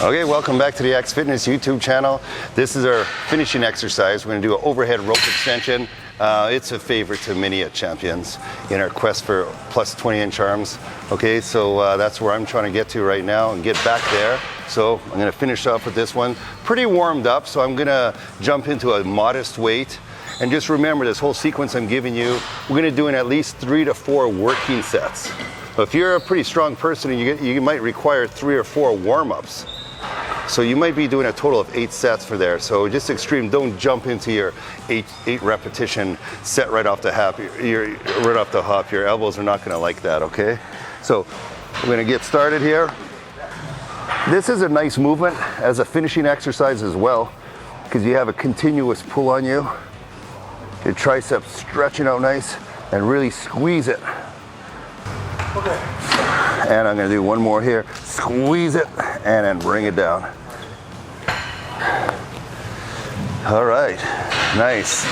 Okay, welcome back to the Yaks Fitness YouTube channel. This is our finishing exercise. We're going to do an overhead rope extension. It's a favorite to many champions in our quest for plus 20-inch arms. Okay, so that's where I'm trying to get to right now and get back there. So I'm going to finish off with this one. Pretty warmed up, so I'm going to jump into a modest weight. And just remember, this whole sequence I'm giving you, we're going to do in at least 3 to 4 working sets. So if you're a pretty strong person, you might require 3 or 4 warm-ups. So you might be doing a total of 8 sets for there. So just extreme, don't jump into your 8 repetition set right off the hop. Right off the hop. Your elbows are not going to like that, okay? So we're going to get started here. This is a nice movement as a finishing exercise as well, because you have a continuous pull on you. Your triceps stretching out nice and really squeeze it. Okay. And I'm going to do one more here. Squeeze it and then bring it down. All right, nice.